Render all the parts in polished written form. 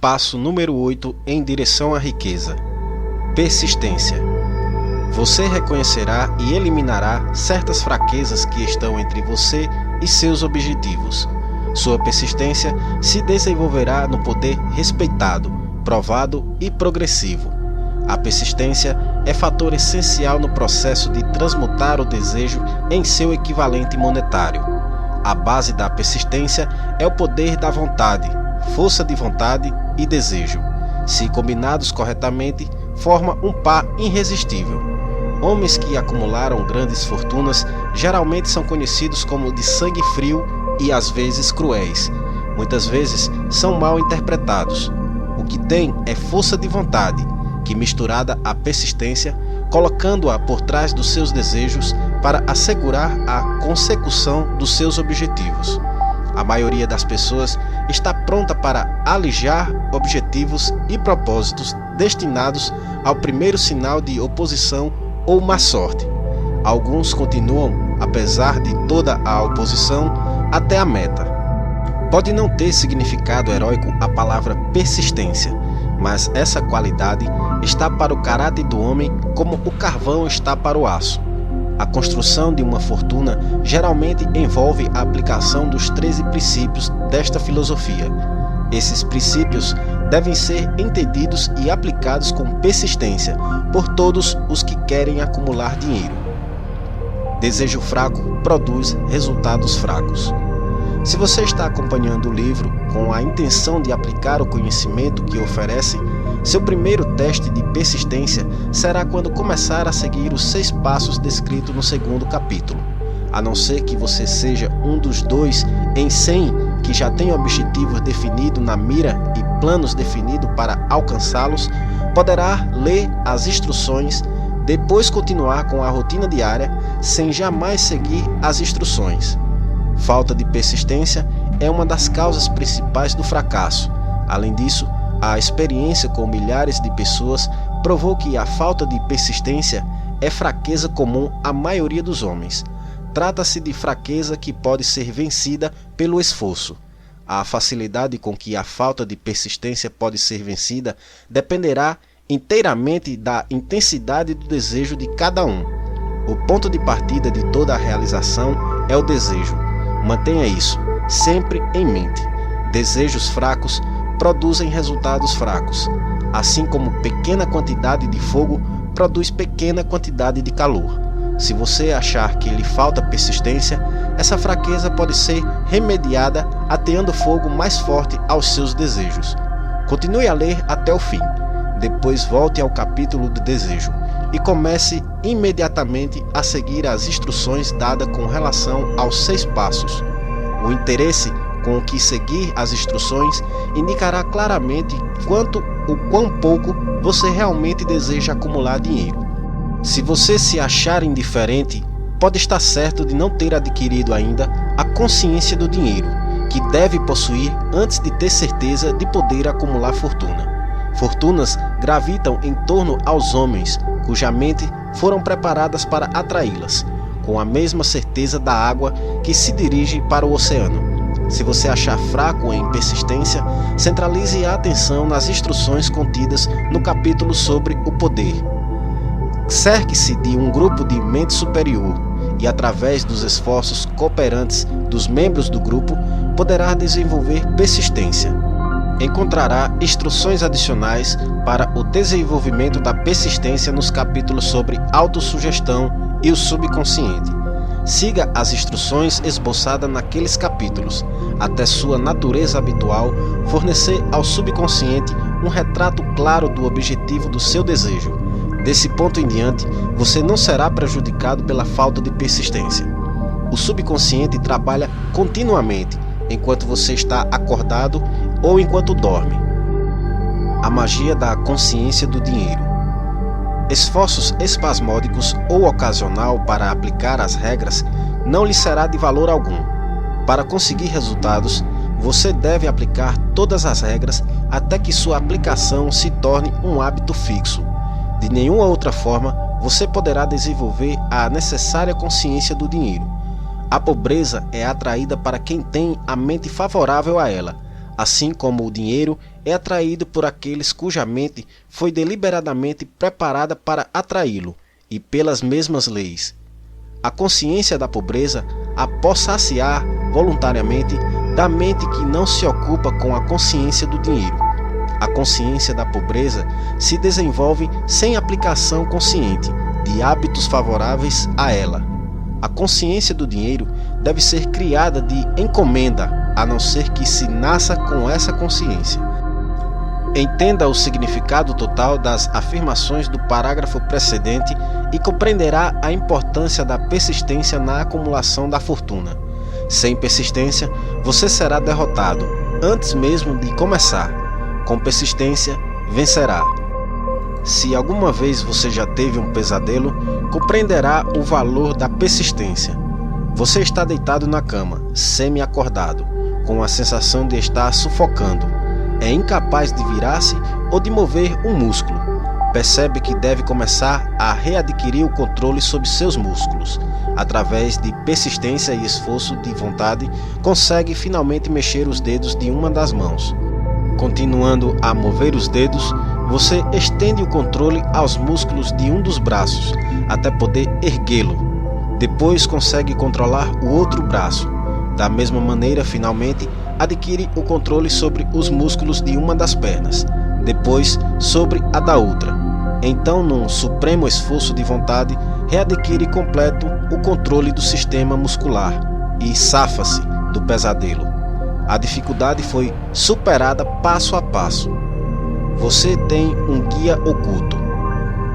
Passo número 8 em direção à riqueza. Persistência. Você reconhecerá e eliminará certas fraquezas que estão entre você e seus objetivos. Sua persistência se desenvolverá no poder respeitado, provado e progressivo. A persistência é fator essencial no processo de transmutar o desejo em seu equivalente monetário. A base da persistência é o poder da vontade, força de vontade e desejo. Se combinados corretamente, forma um par irresistível. Homens que acumularam grandes fortunas geralmente são conhecidos como de sangue frio e às vezes cruéis. Muitas vezes são mal interpretados. O que tem é força de vontade, que misturada à persistência, colocando-a por trás dos seus desejos para assegurar a consecução dos seus objetivos. A maioria das pessoas está pronta para alijar objetivos e propósitos destinados ao primeiro sinal de oposição ou má sorte. Alguns continuam, apesar de toda a oposição, até a meta. Pode não ter significado heróico a palavra persistência, mas essa qualidade está para o caráter do homem como o carvão está para o aço. A construção de uma fortuna geralmente envolve a aplicação dos 13 princípios desta filosofia. Esses princípios devem ser entendidos e aplicados com persistência por todos os que querem acumular dinheiro. Desejo fraco produz resultados fracos. Se você está acompanhando o livro com a intenção de aplicar o conhecimento que oferece, seu primeiro teste de persistência será quando começar a seguir os 6 passos descritos no 2º capítulo. A não ser que você seja um dos 2 em 100 que já tem objetivos definidos na mira e planos definidos para alcançá-los, poderá ler as instruções, depois continuar com a rotina diária sem jamais seguir as instruções. Falta de persistência é uma das causas principais do fracasso. Além disso, a experiência com milhares de pessoas provou que a falta de persistência é fraqueza comum à maioria dos homens. Trata-se de fraqueza que pode ser vencida pelo esforço. A facilidade com que a falta de persistência pode ser vencida dependerá inteiramente da intensidade do desejo de cada um. O ponto de partida de toda a realização é o desejo. Mantenha isso sempre em mente. Desejos fracos produzem resultados fracos, assim como pequena quantidade de fogo produz pequena quantidade de calor. Se você achar que lhe falta persistência, essa fraqueza pode ser remediada ateando fogo mais forte aos seus desejos. Continue a ler até o fim. Depois volte ao capítulo do desejo e comece imediatamente a seguir as instruções dadas com relação aos 6 passos. O interesse com que seguir as instruções indicará claramente quão pouco você realmente deseja acumular dinheiro. Se você se achar indiferente, pode estar certo de não ter adquirido ainda a consciência do dinheiro, que deve possuir antes de ter certeza de poder acumular fortuna. Fortunas gravitam em torno aos homens, cuja mente foram preparadas para atraí-las, com a mesma certeza da água que se dirige para o oceano. Se você achar fraco em persistência, centralize a atenção nas instruções contidas no capítulo sobre o poder. Cerque-se de um grupo de mente superior e, através dos esforços cooperantes dos membros do grupo, poderá desenvolver persistência. Encontrará instruções adicionais para o desenvolvimento da persistência nos capítulos sobre autossugestão e o subconsciente. Siga as instruções esboçadas naqueles capítulos, até sua natureza habitual fornecer ao subconsciente um retrato claro do objetivo do seu desejo. Desse ponto em diante, você não será prejudicado pela falta de persistência. O subconsciente trabalha continuamente, enquanto você está acordado ou enquanto dorme. A magia da consciência do dinheiro. Esforços espasmódicos ou ocasional para aplicar as regras não lhe será de valor algum. Para conseguir resultados, você deve aplicar todas as regras até que sua aplicação se torne um hábito fixo. De nenhuma outra forma, você poderá desenvolver a necessária consciência do dinheiro. A pobreza é atraída para quem tem a mente favorável a ela. assim como o dinheiro é atraído por aqueles cuja mente foi deliberadamente preparada para atraí-lo, e pelas mesmas leis. A consciência da pobreza apossaciar voluntariamente da mente que não se ocupa com a consciência do dinheiro. A consciência da pobreza se desenvolve sem aplicação consciente de hábitos favoráveis a ela. A consciência do dinheiro deve ser criada de encomenda, a não ser que se nasça com essa consciência. Entenda o significado total das afirmações do parágrafo precedente e compreenderá a importância da persistência na acumulação da fortuna. Sem persistência, você será derrotado antes mesmo de começar. Com persistência, vencerá. Se alguma vez você já teve um pesadelo, compreenderá o valor da persistência. Você está deitado na cama, semi-acordado, com a sensação de estar sufocando. É incapaz de virar-se ou de mover um músculo. Percebe que deve começar a readquirir o controle sobre seus músculos. Através de persistência e esforço de vontade, consegue finalmente mexer os dedos de uma das mãos. Continuando a mover os dedos, você estende o controle aos músculos de um dos braços, até poder erguê-lo. Depois consegue controlar o outro braço. Da mesma maneira, finalmente, adquire o controle sobre os músculos de uma das pernas, depois sobre a da outra. Então, num supremo esforço de vontade, readquire completo o controle do sistema muscular e safa-se do pesadelo. A dificuldade foi superada passo a passo. Você tem um guia oculto.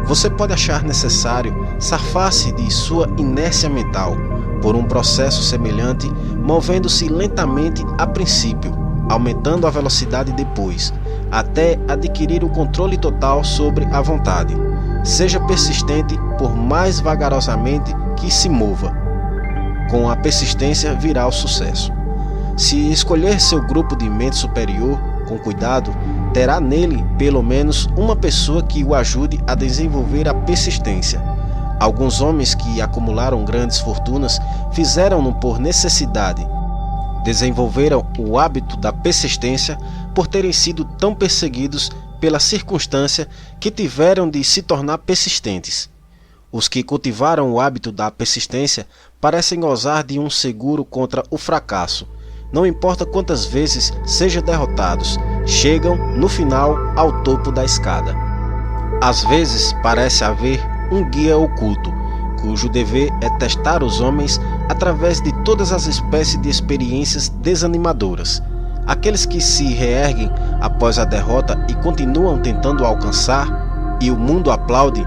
Você pode achar necessário safar-se de sua inércia mental por um processo semelhante, movendo-se lentamente a princípio, aumentando a velocidade depois, até adquirir o controle total sobre a vontade. Seja persistente por mais vagarosamente que se mova. Com a persistência virá o sucesso. Se escolher seu grupo de mente superior com cuidado, terá nele pelo menos uma pessoa que o ajude a desenvolver a persistência. Alguns homens que acumularam grandes fortunas fizeram-no por necessidade. Desenvolveram o hábito da persistência por terem sido tão perseguidos pela circunstância que tiveram de se tornar persistentes. Os que cultivaram o hábito da persistência parecem gozar de um seguro contra o fracasso. Não importa quantas vezes sejam derrotados, chegam, no final, ao topo da escada. Às vezes parece haver um guia oculto, cujo dever é testar os homens através de todas as espécies de experiências desanimadoras. Aqueles que se reerguem após a derrota e continuam tentando alcançar, e o mundo aplaude,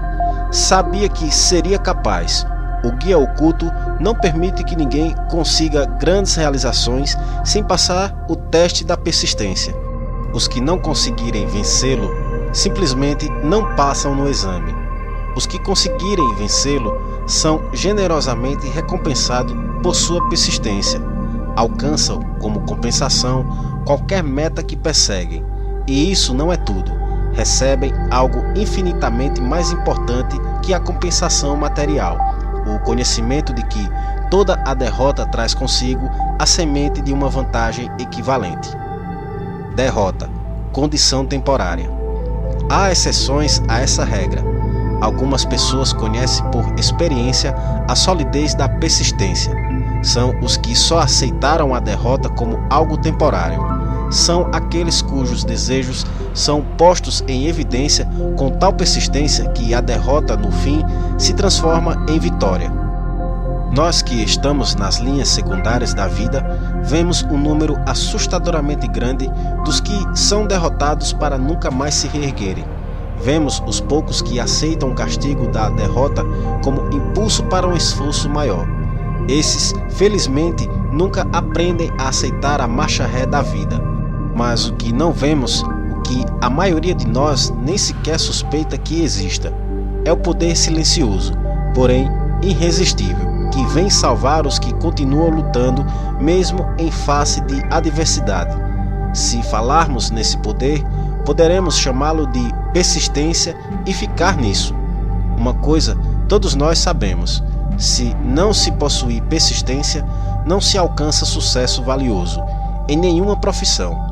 sabia que seria capaz. O guia oculto não permite que ninguém consiga grandes realizações sem passar o teste da persistência. Os que não conseguirem vencê-lo simplesmente não passam no exame. Os que conseguirem vencê-lo são generosamente recompensados por sua persistência. Alcançam, como compensação, qualquer meta que perseguem. E isso não é tudo. Recebem algo infinitamente mais importante que a compensação material: o conhecimento de que toda a derrota traz consigo a semente de uma vantagem equivalente. Derrota, condição temporária. Há exceções a essa regra. Algumas pessoas conhecem por experiência a solidez da persistência. São os que só aceitaram a derrota como algo temporário. São aqueles cujos desejos são postos em evidência com tal persistência que a derrota, no fim, se transforma em vitória. Nós que estamos nas linhas secundárias da vida, vemos um número assustadoramente grande dos que são derrotados para nunca mais se reerguerem. Vemos os poucos que aceitam o castigo da derrota como impulso para um esforço maior. Esses, felizmente, nunca aprendem a aceitar a marcha ré da vida. Mas o que não vemos, o que a maioria de nós nem sequer suspeita que exista, é o poder silencioso, porém irresistível, que vem salvar os que continuam lutando mesmo em face de adversidade. Se falarmos nesse poder, poderemos chamá-lo de persistência e ficar nisso. Uma coisa todos nós sabemos: se não se possui persistência, não se alcança sucesso valioso em nenhuma profissão.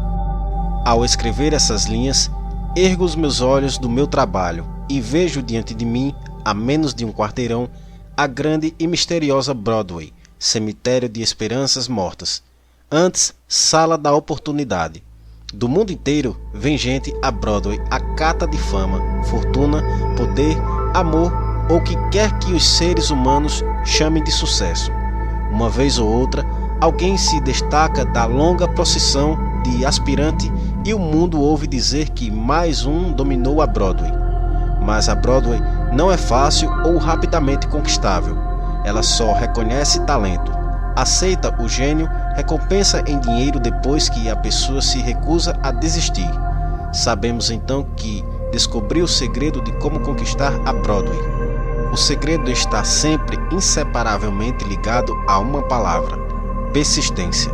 Ao escrever essas linhas, ergo os meus olhos do meu trabalho e vejo diante de mim, a menos de um quarteirão, a grande e misteriosa Broadway, cemitério de esperanças mortas. Antes, sala da oportunidade. Do mundo inteiro vem gente a Broadway à cata de fama, fortuna, poder, amor ou o que quer que os seres humanos chamem de sucesso. Uma vez ou outra, alguém se destaca da longa procissão de aspirante e o mundo ouve dizer que mais um dominou a Broadway. Mas a Broadway não é fácil ou rapidamente conquistável. Ela só reconhece talento, aceita o gênio, recompensa em dinheiro depois que a pessoa se recusa a desistir. Sabemos então que descobri o segredo de como conquistar a Broadway. O segredo está sempre inseparavelmente ligado a uma palavra: persistência.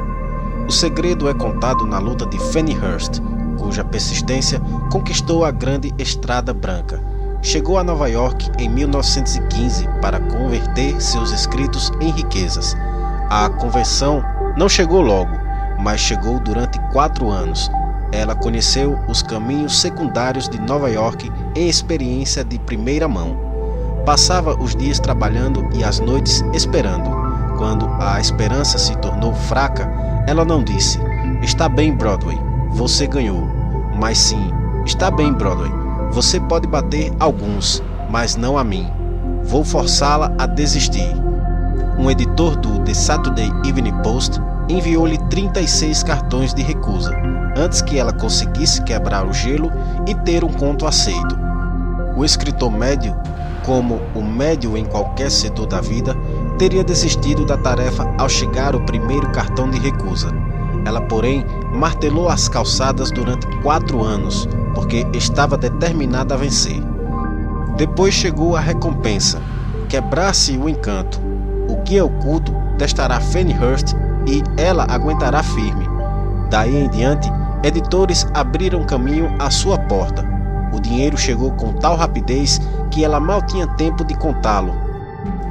O segredo é contado na luta de Fannie Hurst, cuja persistência conquistou a grande Estrada Branca. Chegou a Nova York em 1915 para converter seus escritos em riquezas. A conversão não chegou logo, mas chegou durante 4 anos. Ela conheceu os caminhos secundários de Nova York em experiência de primeira mão. Passava os dias trabalhando e as noites esperando. Quando a esperança se tornou fraca, ela não disse: "Está bem, Broadway, você ganhou", mas sim: "Está bem, Broadway, você pode bater alguns, mas não a mim. Vou forçá-la a desistir." Um editor do The Saturday Evening Post enviou-lhe 36 cartões de recusa, antes que ela conseguisse quebrar o gelo e ter um conto aceito. O escritor médio, como o médio em qualquer setor da vida, teria desistido da tarefa ao chegar o primeiro cartão de recusa. Ela, porém, martelou as calçadas durante 4 anos, porque estava determinada a vencer. Depois chegou a recompensa: quebrar-se o encanto. O guia oculto testará Fannie Hurst e ela aguentará firme. Daí em diante, editores abriram caminho à sua porta. O dinheiro chegou com tal rapidez que ela mal tinha tempo de contá-lo.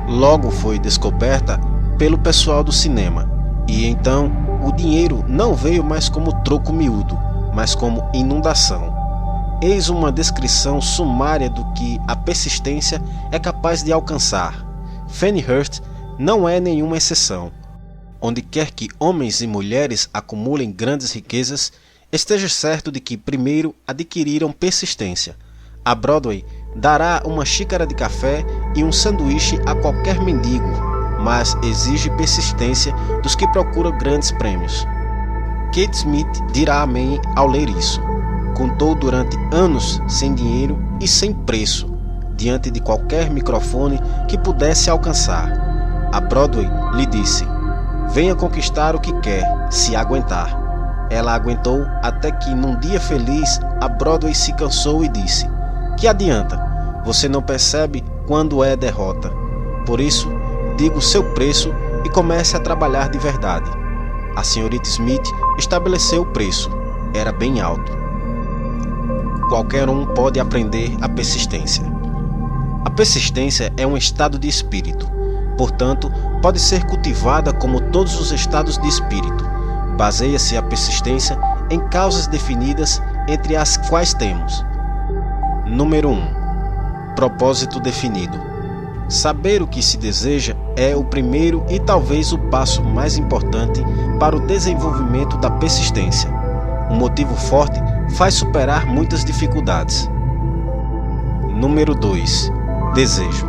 Logo foi descoberta pelo pessoal do cinema, e então o dinheiro não veio mais como troco miúdo, mas como inundação. Eis uma descrição sumária do que a persistência é capaz de alcançar. Fannie Hurst não é nenhuma exceção. Onde quer que homens e mulheres acumulem grandes riquezas, esteja certo de que primeiro adquiriram persistência. A Broadway dará uma xícara de café e um sanduíche a qualquer mendigo, mas exige persistência dos que procuram grandes prêmios. Kate Smith dirá amém ao ler isso. Contou durante anos sem dinheiro e sem preço, diante de qualquer microfone que pudesse alcançar. A Broadway lhe disse: "Venha conquistar o que quer, se aguentar." Ela aguentou até que, num dia feliz, a Broadway se cansou e disse: "Que adianta? Você não percebe quando é derrota. Por isso, diga o seu preço e comece a trabalhar de verdade." A senhorita Smith estabeleceu o preço. Era bem alto. Qualquer um pode aprender a persistência. A persistência é um estado de espírito. Portanto, pode ser cultivada como todos os estados de espírito. Baseia-se a persistência em causas definidas, entre as quais temos: Número 1. Propósito definido. Saber o que se deseja é o primeiro e talvez o passo mais importante para o desenvolvimento da persistência. Um motivo forte faz superar muitas dificuldades. Número 2. Desejo.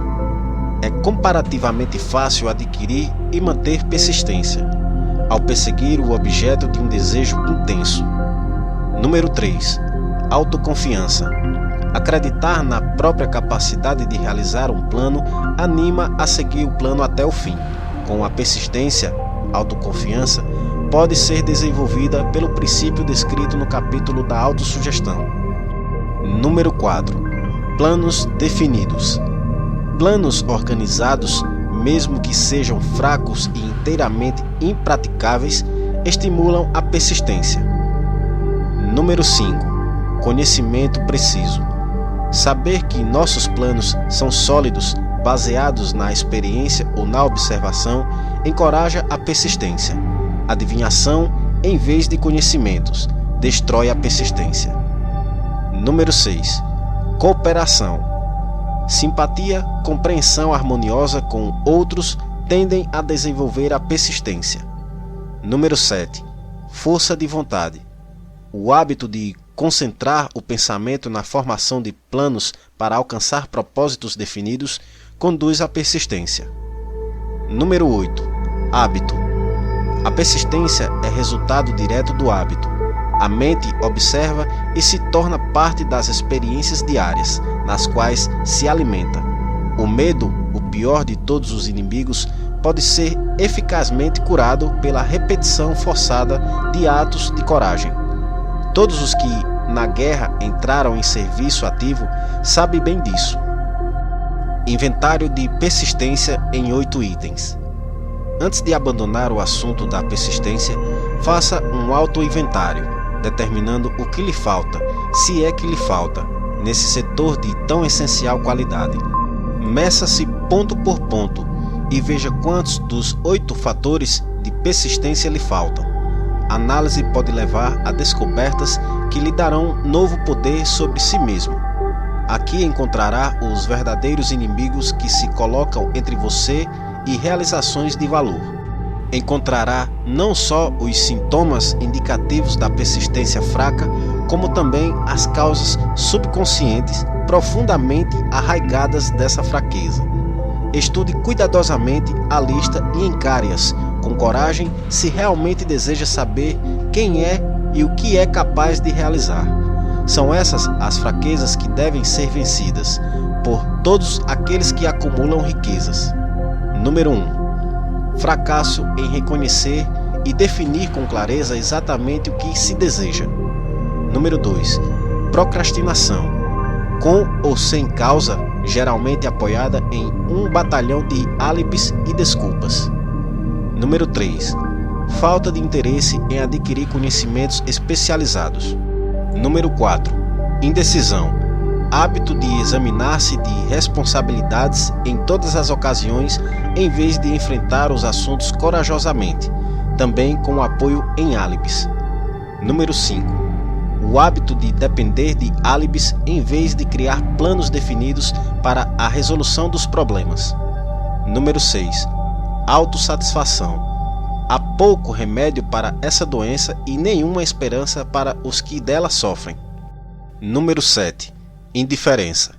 É comparativamente fácil adquirir e manter persistência, ao perseguir o objeto de um desejo intenso. Número 3. Autoconfiança. Acreditar na própria capacidade de realizar um plano anima a seguir o plano até o fim. Com a persistência, autoconfiança pode ser desenvolvida pelo princípio descrito no capítulo da autossugestão. Número 4. Planos definidos. Planos organizados, mesmo que sejam fracos e inteiramente impraticáveis, estimulam a persistência. Número 5. Conhecimento preciso. Saber que nossos planos são sólidos, baseados na experiência ou na observação, encoraja a persistência. Adivinhação em vez de conhecimentos. destrói a persistência. Número 6. Cooperação. Simpatia, compreensão harmoniosa com outros tendem a desenvolver a persistência. Número 7. Força de vontade. O hábito de concentrar o pensamento na formação de planos para alcançar propósitos definidos conduz à persistência. Número 8. Hábito. A persistência é resultado direto do hábito. A mente observa e se torna parte das experiências diárias, nas quais se alimenta. O medo, o pior de todos os inimigos, pode ser eficazmente curado pela repetição forçada de atos de coragem. Todos os que na guerra entraram em serviço ativo sabem bem disso. Inventário de persistência em 8 itens. Antes de abandonar o assunto da persistência, faça um auto-inventário, determinando o que lhe falta, se é que lhe falta, nesse setor de tão essencial qualidade. Meça-se ponto por ponto e veja quantos dos 8 fatores de persistência lhe faltam. A análise pode levar a descobertas que lhe darão novo poder sobre si mesmo. Aqui encontrará os verdadeiros inimigos que se colocam entre você e realizações de valor. Encontrará não só os sintomas indicativos da persistência fraca, como também as causas subconscientes profundamente arraigadas dessa fraqueza. Estude cuidadosamente a lista e encare-as com coragem se realmente deseja saber quem é e o que é capaz de realizar. São essas as fraquezas que devem ser vencidas por todos aqueles que acumulam riquezas. Número 1. Fracasso em reconhecer e definir com clareza exatamente o que se deseja. Número 2. Procrastinação, com ou sem causa, geralmente apoiada em um batalhão de álibis e desculpas. Número 3. Falta de interesse em adquirir conhecimentos especializados. Número 4. Indecisão, hábito de examinar-se de responsabilidades em todas as ocasiões em vez de enfrentar os assuntos corajosamente, também com apoio em álibis. Número 5. O hábito de depender de álibis em vez de criar planos definidos para a resolução dos problemas. Número 6. Autossatisfação. Há pouco remédio para essa doença e nenhuma esperança para os que dela sofrem. Número 7. Indiferença,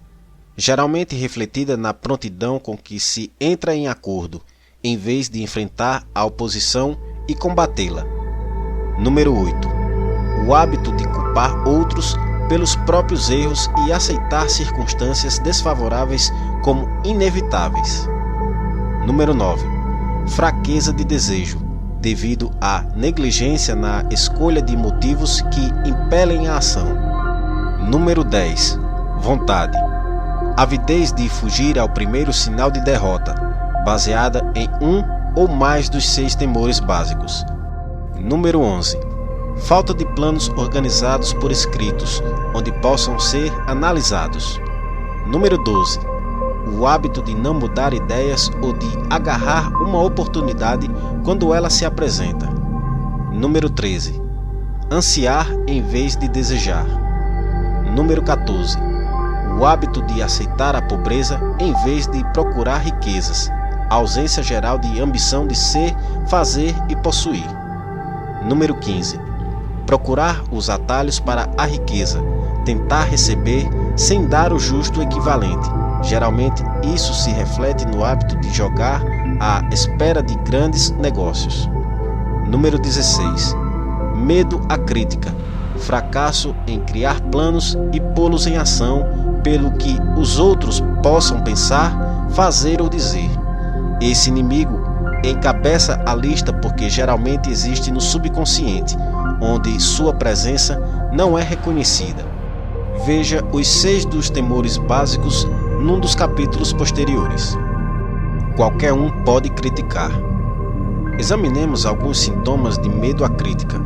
geralmente refletida na prontidão com que se entra em acordo, em vez de enfrentar a oposição e combatê-la. Número 8. O hábito de culpar outros pelos próprios erros e aceitar circunstâncias desfavoráveis como inevitáveis. Número 9. Fraqueza de desejo, devido à negligência na escolha de motivos que impelem a ação. Número 10. Vontade, avidez de fugir ao primeiro sinal de derrota, baseada em um ou mais dos 6 temores básicos. Número 11. Falta de planos organizados por escritos, onde possam ser analisados. Número 12. O hábito de não mudar ideias ou de agarrar uma oportunidade quando ela se apresenta. Número 13. Ansiar em vez de desejar. Número 14. O hábito de aceitar a pobreza em vez de procurar riquezas, a ausência geral de ambição de ser, fazer e possuir. Número 15. Procurar os atalhos para a riqueza, tentar receber sem dar o justo equivalente. Geralmente isso se reflete no hábito de jogar à espera de grandes negócios. Número 16. Medo à crítica, fracasso em criar planos e pô-los em ação pelo que os outros possam pensar, fazer ou dizer. Esse inimigo encabeça a lista porque geralmente existe no subconsciente, onde sua presença não é reconhecida. Veja os 6 dos temores básicos num dos capítulos posteriores. Qualquer um pode criticar. Examinemos alguns sintomas de medo à crítica.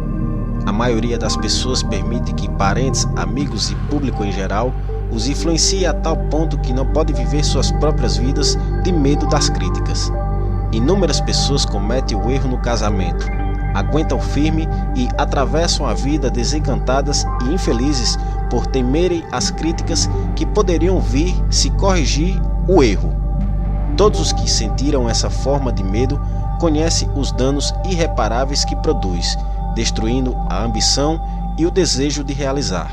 A maioria das pessoas permite que parentes, amigos e público em geral os influencie a tal ponto que não pode viver suas próprias vidas de medo das críticas. Inúmeras pessoas cometem o erro no casamento, aguentam firme e atravessam a vida desencantadas e infelizes por temerem as críticas que poderiam vir se corrigir o erro. Todos os que sentiram essa forma de medo conhecem os danos irreparáveis que produz, destruindo a ambição e o desejo de realizar.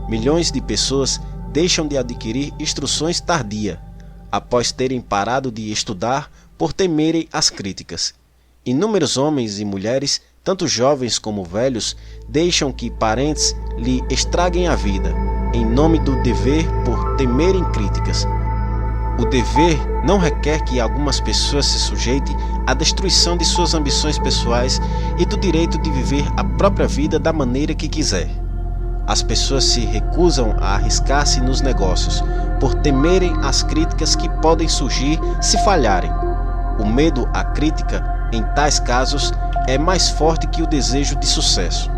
Milhões de pessoas deixam de adquirir instruções tardia, após terem parado de estudar por temerem as críticas. Inúmeros homens e mulheres, tanto jovens como velhos, deixam que parentes lhe estraguem a vida, em nome do dever por temerem críticas. O dever não requer que algumas pessoas se sujeitem à destruição de suas ambições pessoais e do direito de viver a própria vida da maneira que quiser. As pessoas se recusam a arriscar-se nos negócios, por temerem as críticas que podem surgir se falharem. O medo à crítica, em tais casos, é mais forte que o desejo de sucesso.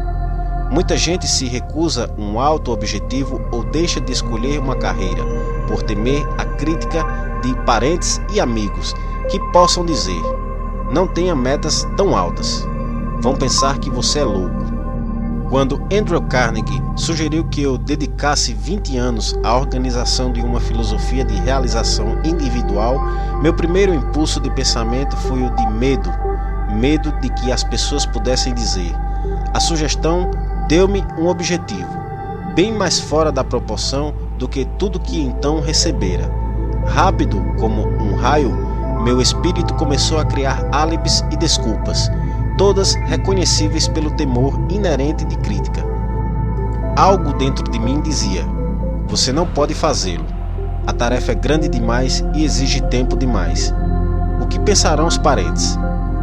Muita gente se recusa um alto objetivo ou deixa de escolher uma carreira, por temer a crítica de parentes e amigos que possam dizer: não tenha metas tão altas. Vão pensar que você é louco. Quando Andrew Carnegie sugeriu que eu dedicasse 20 anos à organização de uma filosofia de realização individual, meu primeiro impulso de pensamento foi o de medo de que as pessoas pudessem dizer: a sugestão deu-me um objetivo, bem mais fora da proporção do que tudo que então recebera. Rápido como um raio, meu espírito começou a criar álibis e desculpas, todas reconhecíveis pelo temor inerente de crítica. Algo dentro de mim dizia: você não pode fazê-lo. A tarefa é grande demais e exige tempo demais. O que pensarão os parentes?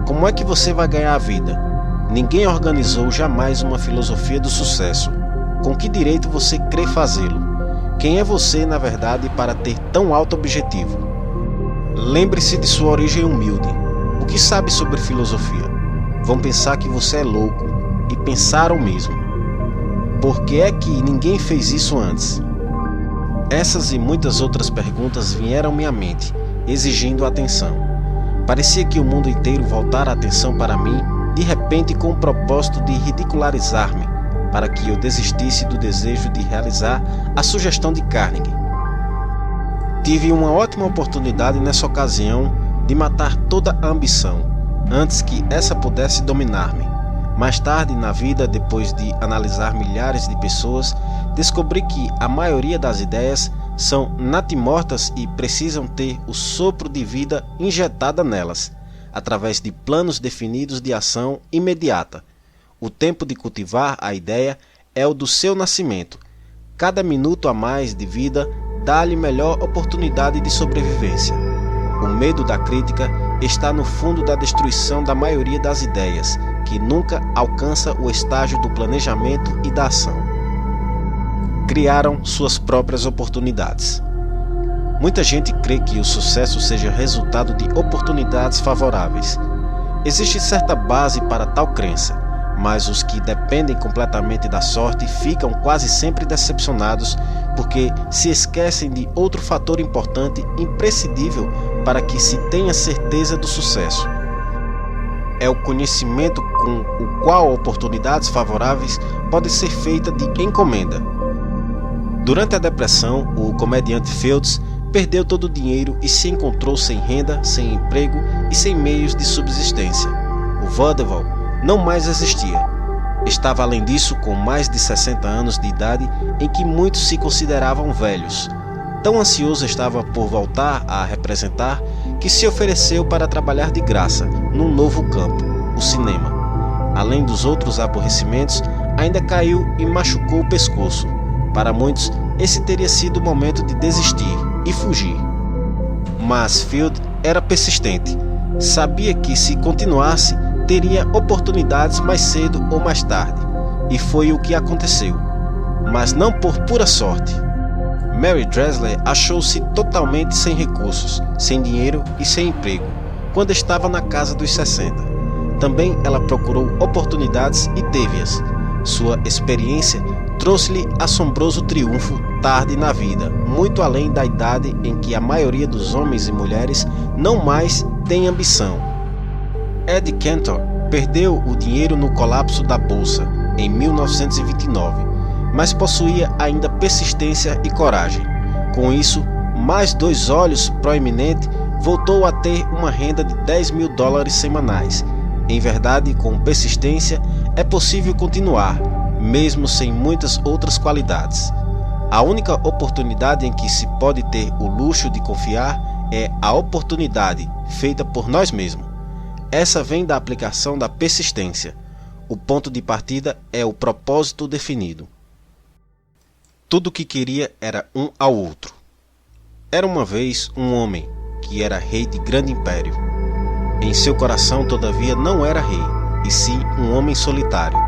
Como é que você vai ganhar a vida? Ninguém organizou jamais uma filosofia do sucesso. Com que direito você crê fazê-lo? Quem é você, na verdade, para ter tão alto objetivo? Lembre-se de sua origem humilde. O que sabe sobre filosofia? Vão pensar que você é louco, e pensaram mesmo. Por que é que ninguém fez isso antes? Essas e muitas outras perguntas vieram à minha mente, exigindo atenção. Parecia que o mundo inteiro voltara a atenção para mim, de repente com o propósito de ridicularizar-me, para que eu desistisse do desejo de realizar a sugestão de Carnegie. Tive uma ótima oportunidade nessa ocasião de matar toda a ambição, antes que essa pudesse dominar-me. Mais tarde na vida, depois de analisar milhares de pessoas, descobri que a maioria das ideias são natimortas e precisam ter o sopro de vida injetada nelas, através de planos definidos de ação imediata. O tempo de cultivar a ideia é o do seu nascimento. Cada minuto a mais de vida dá-lhe melhor oportunidade de sobrevivência. O medo da crítica está no fundo da destruição da maioria das ideias, que nunca alcança o estágio do planejamento e da ação. Criaram suas próprias oportunidades. Muita gente crê que o sucesso seja resultado de oportunidades favoráveis. Existe certa base para tal crença, mas os que dependem completamente da sorte ficam quase sempre decepcionados porque se esquecem de outro fator importante imprescindível para que se tenha certeza do sucesso. É o conhecimento com o qual oportunidades favoráveis podem ser feitas de encomenda. Durante a depressão, o comediante Fields perdeu todo o dinheiro e se encontrou sem renda, sem emprego e sem meios de subsistência. O vaudeville não mais existia. Estava além disso com mais de 60 anos de idade, em que muitos se consideravam velhos. Tão ansioso estava por voltar a representar que se ofereceu para trabalhar de graça num novo campo, o cinema. Além dos outros aborrecimentos, ainda caiu e machucou o pescoço. Para muitos, esse teria sido o momento de desistir e fugir. Mas Field era persistente. Sabia que se continuasse, teria oportunidades mais cedo ou mais tarde. E foi o que aconteceu. Mas não por pura sorte. Mary Dressler achou-se totalmente sem recursos, sem dinheiro e sem emprego, quando estava na casa dos 60. Também ela procurou oportunidades e teve-as. Sua experiência trouxe-lhe assombroso triunfo tarde na vida, muito além da idade em que a maioria dos homens e mulheres não mais tem ambição. Ed Cantor Perdeu o dinheiro no colapso da bolsa em 1929, mas possuía ainda persistência e coragem. Com isso, mais 2 olhos proeminente, voltou a ter uma renda de $10.000 semanais. Em verdade, com persistência, é possível continuar, mesmo sem muitas outras qualidades. A única oportunidade em que se pode ter o luxo de confiar é a oportunidade feita por nós mesmos. Essa vem da aplicação da persistência. O ponto de partida é o propósito definido. Tudo o que queria era um ao outro. Era uma vez um homem que era rei de grande império. Em seu coração, todavia, não era rei, e sim um homem solitário.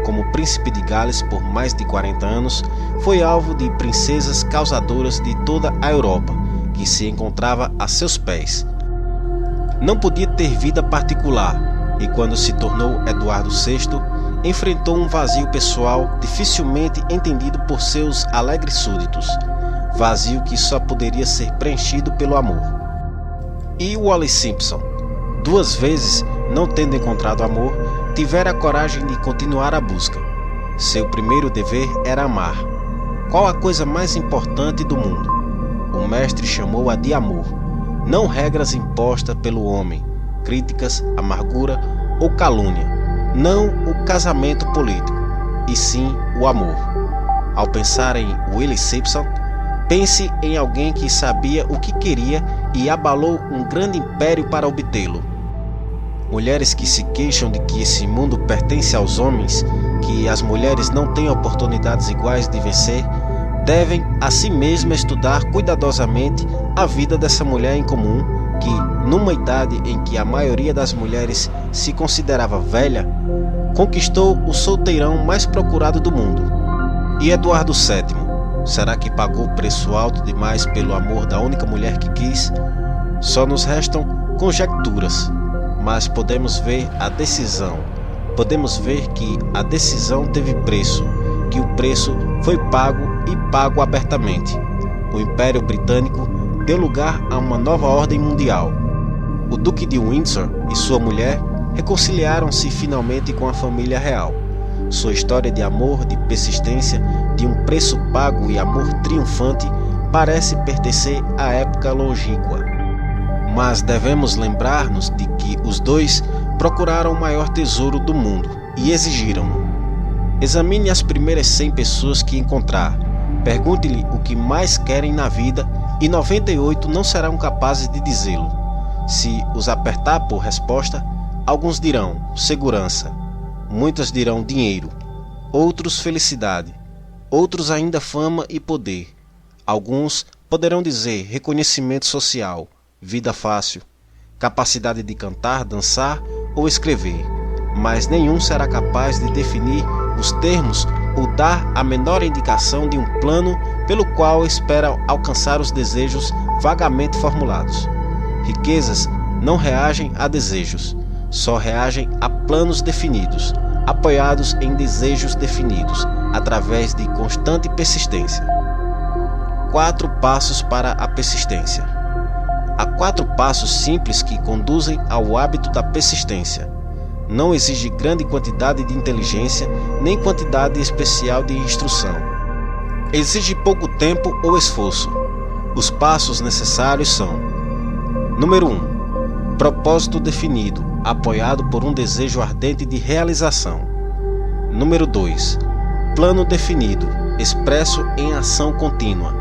Como príncipe de Gales por mais de 40 anos, foi alvo de princesas causadoras de toda a Europa, que se encontrava a seus pés. Não podia ter vida particular, e quando se tornou Eduardo VI, enfrentou um vazio pessoal dificilmente entendido por seus alegres súditos, vazio que só poderia ser preenchido pelo amor. E Wallis Simpson, 2 vezes não tendo encontrado amor, tivera a coragem de continuar a busca. Seu primeiro dever era amar. Qual a coisa mais importante do mundo? O mestre chamou-a de amor. Não regras impostas pelo homem, críticas, amargura ou calúnia. Não o casamento político, e sim o amor. Ao pensar em Wallis Simpson, pense em alguém que sabia o que queria e abalou um grande império para obtê-lo. Mulheres que se queixam de que esse mundo pertence aos homens, que as mulheres não têm oportunidades iguais de vencer, devem a si mesmas estudar cuidadosamente a vida dessa mulher em comum, que, numa idade em que a maioria das mulheres se considerava velha, conquistou o solteirão mais procurado do mundo. E Eduardo VII, será que pagou preço alto demais pelo amor da única mulher que quis? Só nos restam conjecturas, mas podemos ver a decisão. Podemos ver que a decisão teve preço, que o preço foi pago e pago abertamente. O Império Britânico deu lugar a uma nova ordem mundial. O Duque de Windsor e sua mulher reconciliaram-se finalmente com a família real. Sua história de amor, de persistência, de um preço pago e amor triunfante parece pertencer à época longínqua. Mas devemos lembrar-nos de que os dois procuraram o maior tesouro do mundo e exigiram-no. Examine as primeiras 100 pessoas que encontrar, pergunte-lhe o que mais querem na vida e 98 não serão capazes de dizê-lo. Se os apertar por resposta, alguns dirão segurança, muitos dirão dinheiro, outros felicidade, outros ainda fama e poder. Alguns poderão dizer reconhecimento social, vida fácil, capacidade de cantar, dançar ou escrever, mas nenhum será capaz de definir os termos ou dar a menor indicação de um plano pelo qual espera alcançar os desejos vagamente formulados. Riquezas não reagem a desejos, só reagem a planos definidos, apoiados em desejos definidos, através de constante persistência. 4 passos para a persistência. Há 4 passos simples que conduzem ao hábito da persistência. Não exige grande quantidade de inteligência, nem quantidade especial de instrução. Exige pouco tempo ou esforço. Os passos necessários são: número 1. Propósito definido, apoiado por um desejo ardente de realização. Número 2. Plano definido, expresso em ação contínua.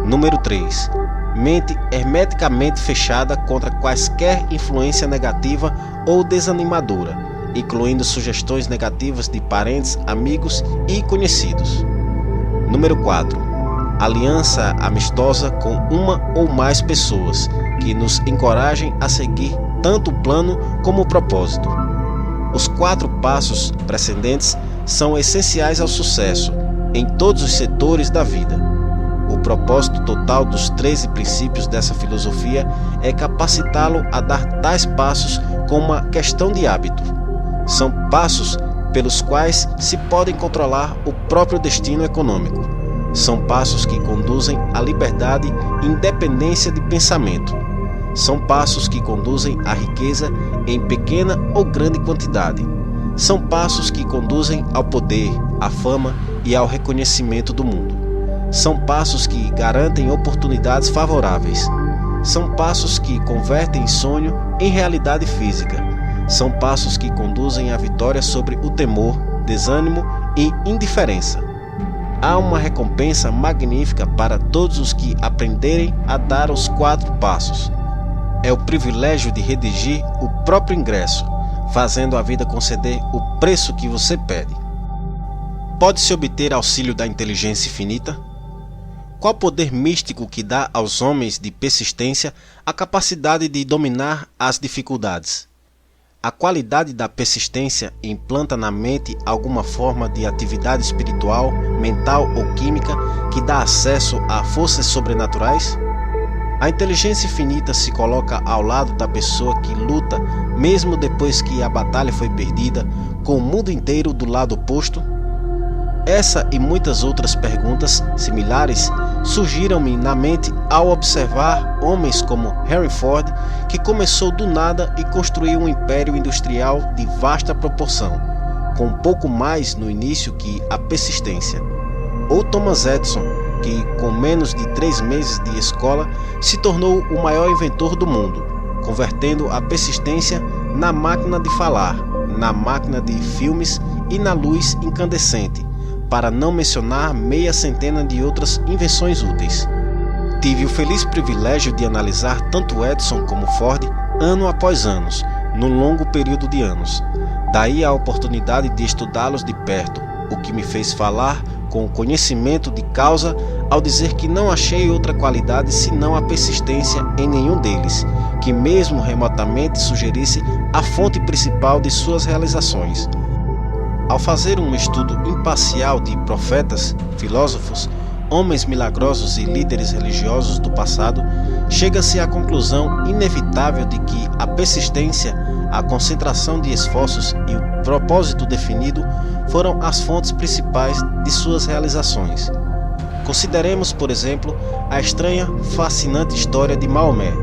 Número 3. Mente hermeticamente fechada contra quaisquer influência negativa ou desanimadora, incluindo sugestões negativas de parentes, amigos e conhecidos. Número 4. Aliança amistosa com uma ou mais pessoas, que nos encorajem a seguir tanto o plano como o propósito. Os 4 passos precedentes são essenciais ao sucesso em todos os setores da vida. O propósito total dos 13 princípios dessa filosofia é capacitá-lo a dar tais passos como uma questão de hábito. São passos pelos quais se podem controlar o próprio destino econômico. São passos que conduzem à liberdade e independência de pensamento. São passos que conduzem à riqueza em pequena ou grande quantidade. São passos que conduzem ao poder, à fama e ao reconhecimento do mundo. São passos que garantem oportunidades favoráveis. São passos que convertem sonho em realidade física. São passos que conduzem à vitória sobre o temor, desânimo e indiferença. Há uma recompensa magnífica para todos os que aprenderem a dar os 4 passos. É o privilégio de redigir o próprio ingresso, fazendo a vida conceder o preço que você pede. Pode-se obter auxílio da inteligência infinita? Qual poder místico que dá aos homens de persistência a capacidade de dominar as dificuldades? A qualidade da persistência implanta na mente alguma forma de atividade espiritual, mental ou química que dá acesso a forças sobrenaturais? A inteligência infinita se coloca ao lado da pessoa que luta, mesmo depois que a batalha foi perdida, com o mundo inteiro do lado oposto? Essa e muitas outras perguntas similares surgiram-me na mente ao observar homens como Henry Ford, que começou do nada e construiu um império industrial de vasta proporção, com pouco mais no início que a persistência. Ou Thomas Edison, que com menos de 3 meses de escola se tornou o maior inventor do mundo, convertendo a persistência na máquina de falar, na máquina de filmes e na luz incandescente, para não mencionar meia centena de outras invenções úteis. Tive o feliz privilégio de analisar tanto Edison como Ford ano após ano, num longo período de anos. Daí a oportunidade de estudá-los de perto, o que me fez falar com conhecimento de causa ao dizer que não achei outra qualidade senão a persistência em nenhum deles, que mesmo remotamente sugerisse a fonte principal de suas realizações. Ao fazer um estudo imparcial de profetas, filósofos, homens milagrosos e líderes religiosos do passado, chega-se à conclusão inevitável de que a persistência, a concentração de esforços e o propósito definido foram as fontes principais de suas realizações. Consideremos, por exemplo, a estranha, fascinante história de Maomé.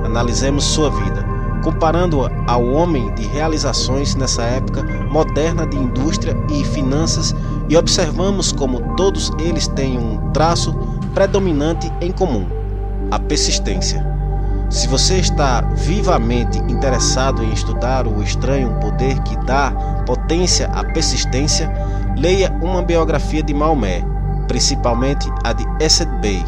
Analisemos sua vida, comparando-a ao homem de realizações nessa época moderna de indústria e finanças, e observamos como todos eles têm um traço predominante em comum: a persistência. Se você está vivamente interessado em estudar o estranho poder que dá potência à persistência, leia uma biografia de Maomé, principalmente a de Essed Bey.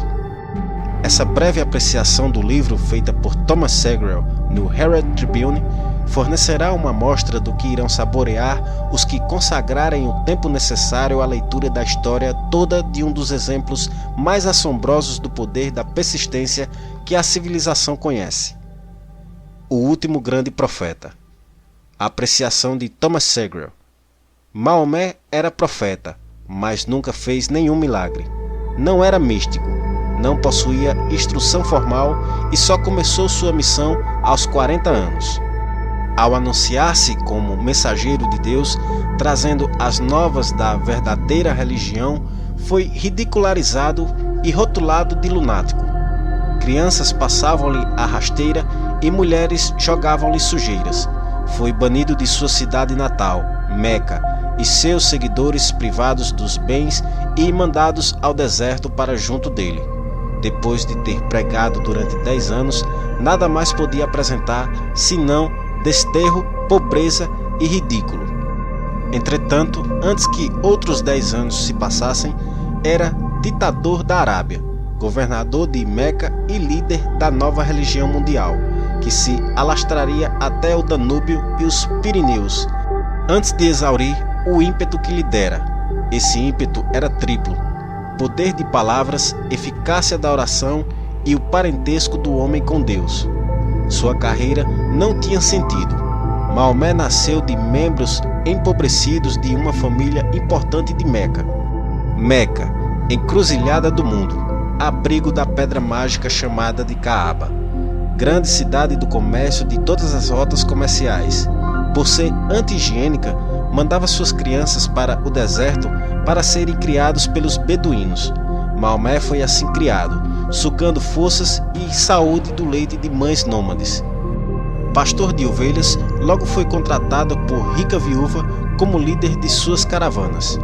Essa breve apreciação do livro, feita por Thomas Segrel no Herald Tribune, fornecerá uma amostra do que irão saborear os que consagrarem o tempo necessário à leitura da história toda de um dos exemplos mais assombrosos do poder da persistência que a civilização conhece. O último grande profeta. A apreciação de Thomas Segrel. Maomé era profeta, mas nunca fez nenhum milagre. Não era místico, não possuía instrução formal e só começou sua missão aos 40 anos. Ao anunciar-se como mensageiro de Deus, trazendo as novas da verdadeira religião, foi ridicularizado e rotulado de lunático. Crianças passavam-lhe a rasteira e mulheres jogavam-lhe sujeiras. Foi banido de sua cidade natal, Meca, e seus seguidores privados dos bens e mandados ao deserto para junto dele. Depois de ter pregado durante 10 anos, nada mais podia apresentar senão desterro, pobreza e ridículo. Entretanto, antes que outros 10 anos se passassem, era ditador da Arábia, governador de Meca e líder da nova religião mundial, que se alastraria até o Danúbio e os Pirineus, antes de exaurir o ímpeto que lhe dera. Esse ímpeto era triplo: poder de palavras, eficácia da oração e o parentesco do homem com Deus. Sua carreira não tinha sentido. Maomé nasceu de membros empobrecidos de uma família importante de Meca. Meca, encruzilhada do mundo, abrigo da pedra mágica chamada de Caaba, grande cidade do comércio de todas as rotas comerciais. Por ser anti-higiênica, mandava suas crianças para o deserto para serem criados pelos beduínos. Maomé foi assim criado, sugando forças e saúde do leite de mães nômades. Pastor de ovelhas, logo foi contratado por rica viúva como líder de suas caravanas.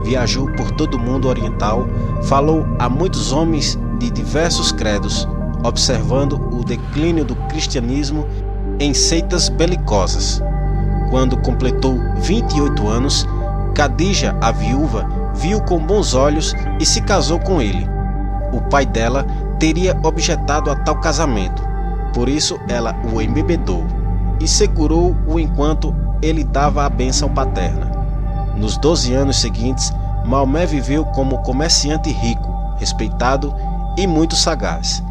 Viajou por todo o mundo oriental, falou a muitos homens de diversos credos, observando o declínio do cristianismo em seitas belicosas. Quando completou 28 anos, Khadija, a viúva, viu com bons olhos e se casou com ele. O pai dela teria objetado a tal casamento, por isso ela o embebedou e segurou-o enquanto ele dava a bênção paterna. Nos 12 anos seguintes, Maomé viveu como comerciante rico, respeitado e muito sagaz.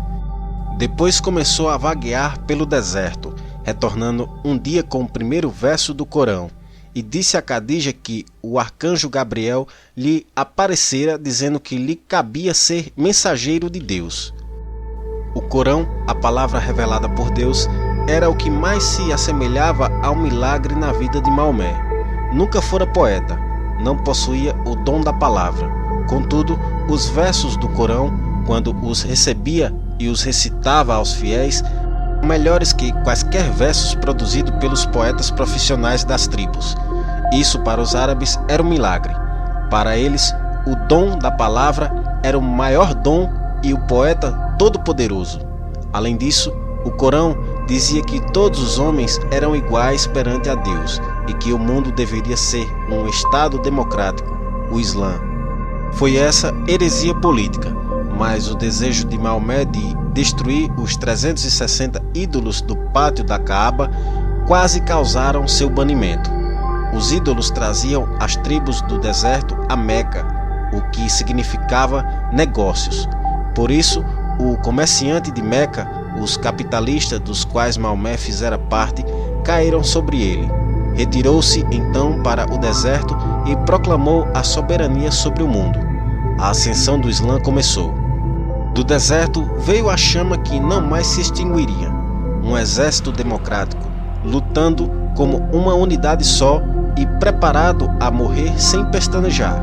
Depois começou a vaguear pelo deserto, retornando um dia com o primeiro verso do Corão, e disse a Khadija que o arcanjo Gabriel lhe aparecera dizendo que lhe cabia ser mensageiro de Deus. O Corão, a palavra revelada por Deus, era o que mais se assemelhava ao milagre na vida de Maomé. Nunca fora poeta, não possuía o dom da palavra. Contudo, os versos do Corão, quando os recebia e os recitava aos fiéis, eram melhores que quaisquer versos produzidos pelos poetas profissionais das tribos. Isso para os árabes era um milagre. Para eles, o dom da palavra era o maior dom e o poeta todo-poderoso. Além disso, o Corão dizia que todos os homens eram iguais perante a Deus e que o mundo deveria ser um Estado democrático, o Islã. Foi essa heresia política, mas o desejo de Maomé de destruir os 360 ídolos do pátio da Caaba quase causaram seu banimento. Os ídolos traziam as tribos do deserto a Meca, o que significava negócios. Por isso, o comerciante de Meca, os capitalistas dos quais Maomé fizera parte, caíram sobre ele. Retirou-se então para o deserto e proclamou a soberania sobre o mundo. A ascensão do Islã começou. Do deserto veio a chama que não mais se extinguiria, um exército democrático, lutando como uma unidade só e preparado a morrer sem pestanejar.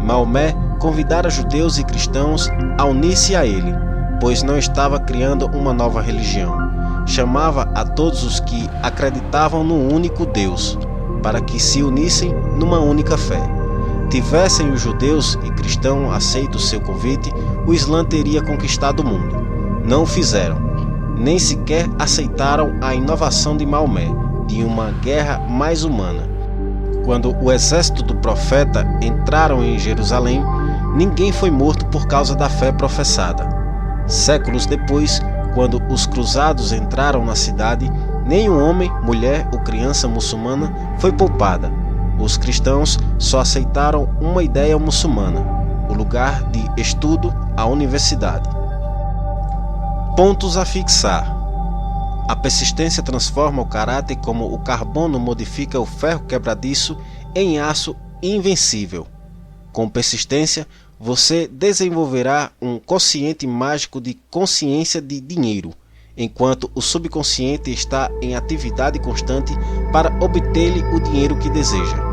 Maomé convidara judeus e cristãos a unir-se a ele, pois não estava criando uma nova religião. Chamava a todos os que acreditavam no único Deus, para que se unissem numa única fé. Tivessem os judeus e cristãos aceito seu convite, o Islã teria conquistado o mundo. Não o fizeram, nem sequer aceitaram a inovação de Maomé, de uma guerra mais humana. Quando o exército do profeta entraram em Jerusalém, ninguém foi morto por causa da fé professada. Séculos depois, quando os cruzados entraram na cidade, nenhum homem, mulher ou criança muçulmana foi poupada. Os cristãos só aceitaram uma ideia muçulmana, o lugar de estudo, a universidade. Pontos a fixar. A persistência transforma o caráter como o carbono modifica o ferro quebradiço em aço invencível. Com persistência, você desenvolverá um quociente mágico de consciência de dinheiro, enquanto o subconsciente está em atividade constante para obter-lhe o dinheiro que deseja.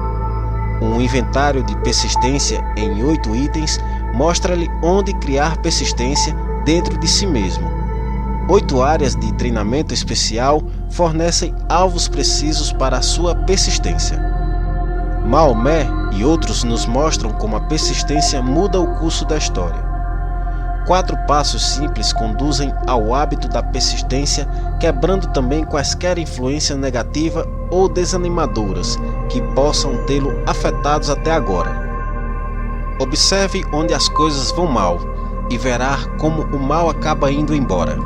Um inventário de persistência em 8 itens mostra-lhe onde criar persistência dentro de si mesmo. 8 áreas de treinamento especial fornecem alvos precisos para a sua persistência. Maomé e outros nos mostram como a persistência muda o curso da história. 4 passos simples conduzem ao hábito da persistência, quebrando também quaisquer influências negativas ou desanimadoras que possam tê-lo afetados até agora. Observe onde as coisas vão mal e verá como o mal acaba indo embora.